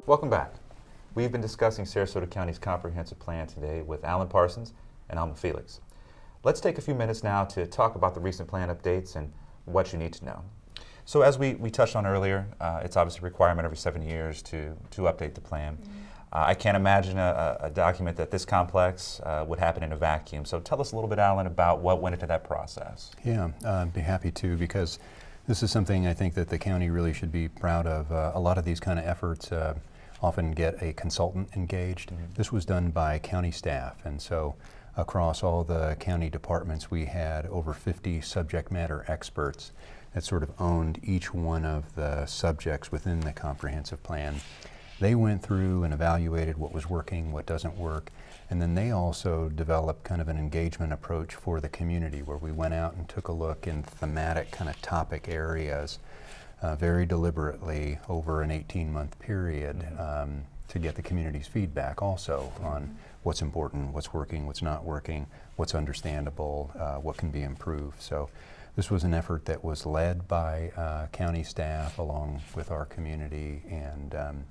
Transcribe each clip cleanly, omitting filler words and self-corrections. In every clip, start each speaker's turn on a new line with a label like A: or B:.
A: Welcome back. We've been discussing Sarasota County's comprehensive plan today with Alan Parsons and Alma Felix. Let's take a few minutes now to talk about the recent plan updates and what you need to know. So as we touched on earlier, it's obviously a requirement every 7 years to update the plan. I can't imagine a document that this complex would happen in a vacuum. So tell us a little bit, Alan, about what went into that process.
B: Yeah, I'd be happy to, because this is something I think that the county really should be proud of. A lot of these kind of efforts often get a consultant engaged. This was done by county staff, and so across all the county departments we had over 50 subject matter experts that sort of owned each one of the subjects within the comprehensive plan. They went through and evaluated what was working, what doesn't work, and then they also developed kind of an engagement approach for the community, where we went out and took a look in thematic kind of topic areas very deliberately over an 18-month period to get the community's feedback also on what's important, what's working, what's not working, what's understandable, what can be improved. So this was an effort that was led by county staff along with our community, and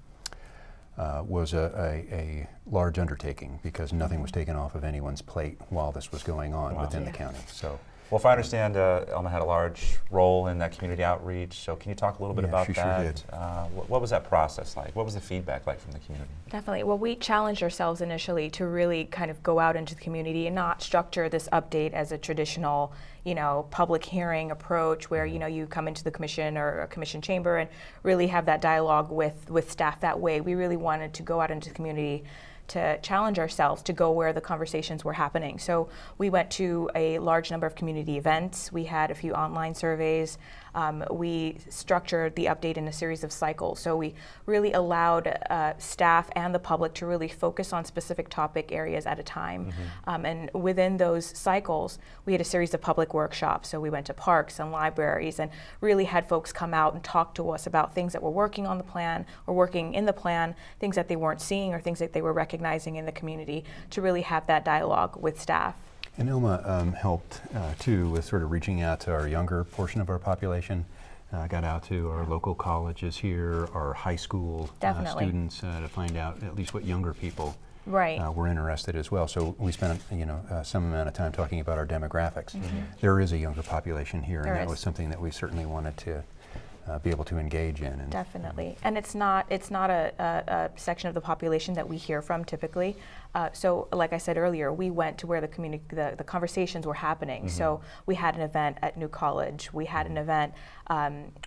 B: was a large undertaking because nothing was taken off of anyone's plate while this was going on within the county. So.
A: Well, if I understand, Alma had a large role in that community outreach, so can you talk a little bit about that?
B: Sure did.
A: What was that process like? What was the feedback like from the community?
C: Definitely. Well, we challenged ourselves initially to really kind of go out into the community and not structure this update as a traditional, public hearing approach where, you come into the commission or a commission chamber and really have that dialogue with staff that way. We really wanted to go out into the community to challenge ourselves to go where the conversations were happening. So we went to a large number of community events. We had a few online surveys. We structured the update in a series of cycles. So we really allowed staff and the public to really focus on specific topic areas at a time. And within those cycles, we had a series of public workshops. So we went to parks and libraries and really had folks come out and talk to us about things that were working on the plan or working in the plan, things that they weren't seeing or things that they were recognizing in the community, to really have that dialogue with staff.
B: And Ilma helped too with sort of reaching out to our younger portion of our population. Got out to our local colleges here, our high school students to find out at least what younger people were interested as well. So we spent some amount of time talking about our demographics. There is a younger population here, and that was something that we certainly wanted to be able to engage in. And
C: definitely, and it's not a section of the population that we hear from typically. So, like I said earlier, we went to where the conversations were happening. So we had an event at New College. We had an event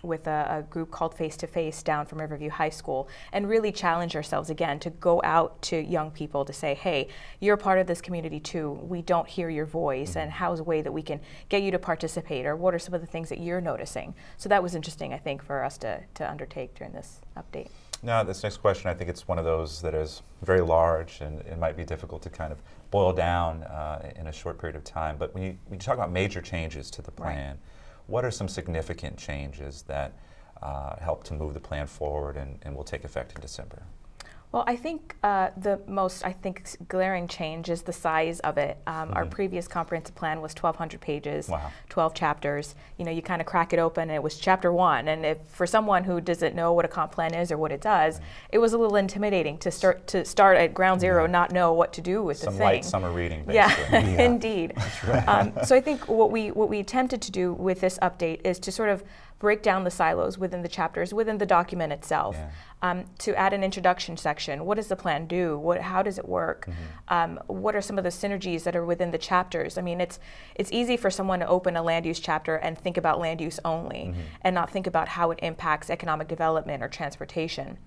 C: with a group called Face to Face down from Riverview High School, and really challenge ourselves again to go out to young people to say, hey, you're part of this community too. We don't hear your voice, and how's a way that we can get you to participate, or what are some of the things that you're noticing? So that was interesting, I think, for us to undertake during this update.
A: Now, this next question, I think it's one of those that is very large, and it might be difficult to kind of boil down in a short period of time. But when you talk about major changes to the plan, what are some significant changes that help to move the plan forward and will take effect in December?
C: Well, I think the most, glaring change is the size of it. Our previous comprehensive plan was 1,200 pages, 12 chapters. You kind of crack it open, and it was chapter 1. And if for someone who doesn't know what a comp plan is or what it does, it was a little intimidating to start at ground zero, not know what to do with the thing.
A: Some light summer reading, basically.
C: Yeah, indeed. That's right. So I think what we attempted to do with this update is to sort of break down the silos within the chapters, within the document itself, to add an introduction section. What does the plan do? How does it work? What are some of the synergies that are within the chapters? I mean, it's easy for someone to open a land use chapter and think about land use only, and not think about how it impacts economic development or transportation.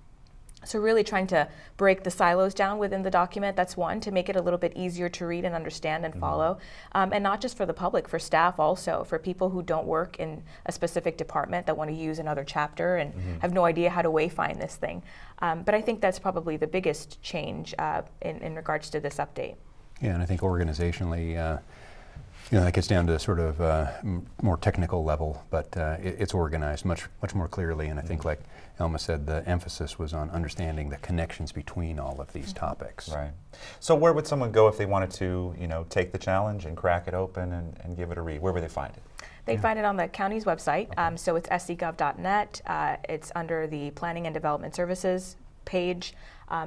C: So really trying to break the silos down within the document, that's one, to make it a little bit easier to read and understand and follow. And not just for the public, for staff also, for people who don't work in a specific department that want to use another chapter and have no idea how to wayfind this thing. But I think that's probably the biggest change in regards to this update.
B: Yeah, and I think organizationally, that gets down to sort of more technical level, but it's organized much more clearly. And I think, like Elma said, the emphasis was on understanding the connections between all of these topics.
A: Right. So where would someone go if they wanted to, take the challenge and crack it open and give it a read? Where would they find it?
C: They'd find it on the county's website. So it's scgov.net. It's under the Planning and Development Services page.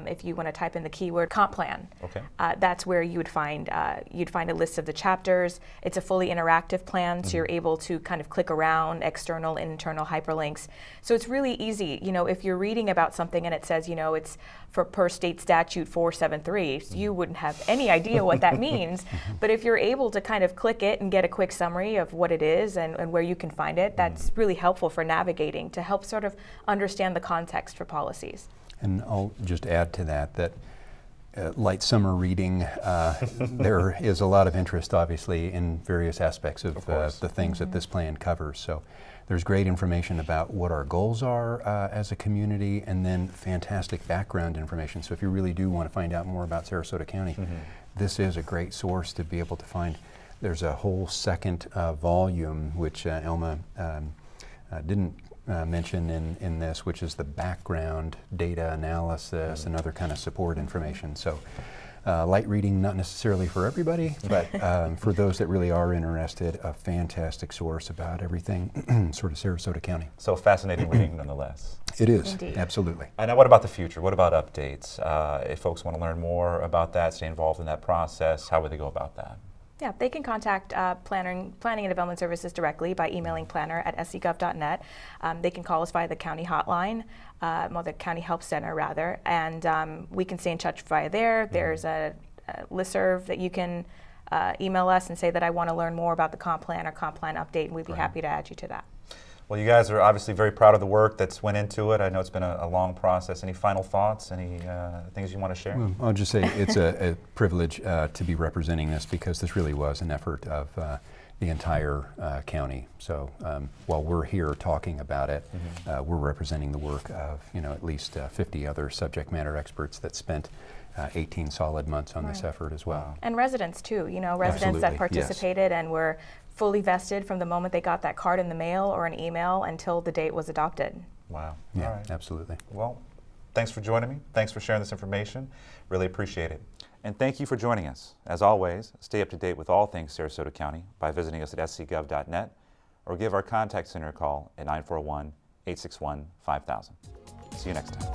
C: If you want to type in the keyword comp plan,
A: Okay.
C: that's where you would find a list of the chapters. It's a fully interactive plan, so you're able to kind of click around external and internal hyperlinks. So it's really easy. You know, if you're reading about something and it says, you know, it's for per state statute 473, so you wouldn't have any idea what that means. But if you're able to kind of click it and get a quick summary of what it is and where you can find it, that's really helpful for navigating to help sort of understand the context for policies.
B: And I'll just add to that light summer reading, there is a lot of interest, obviously, in various aspects of the things that this plan covers. So there's great information about what our goals are as a community, and then fantastic background information. So if you really do want to find out more about Sarasota County, this is a great source to be able to find. There's a whole second volume, which Elma didn't mention in this, which is the background data analysis and other kind of support information. So light reading, not necessarily for everybody, but for those that really are interested, a fantastic source about everything sort of Sarasota County.
A: So fascinating reading nonetheless.
B: It is,
C: Indeed.
B: absolutely.
A: And now what about the future? What about updates? If folks want to learn more about that, stay involved in that process, how would they go about that?
C: Yeah, they can contact Planning and Development Services directly by emailing planner@scgov.net. They can call us via the county hotline, or the county help center rather, and we can stay in touch via there. There's a listserv that you can email us and say that I want to learn more about the comp plan or comp plan update, and we'd be happy to add you to that.
A: Well, you guys are obviously very proud of the work that's went into it. I know it's been a long process. Any final thoughts? Any things you want to share?
B: Well, I'll just say it's a privilege to be representing this, because this really was an effort of the entire county. So while we're here talking about it, we're representing the work of at least 50 other subject matter experts that spent 18 solid months on this effort as well.
C: And residents too, residents that
B: Absolutely, yes.
C: participated and were fully vested from the moment they got that card in the mail or an email until the date was adopted.
A: Wow.
B: Yeah,
A: All right.
B: absolutely.
A: Well, thanks for joining me. Thanks for sharing this information. Really appreciate it. And thank you for joining us. As always, stay up to date with all things Sarasota County by visiting us at scgov.net or give our contact center a call at 941-861-5000. See you next time.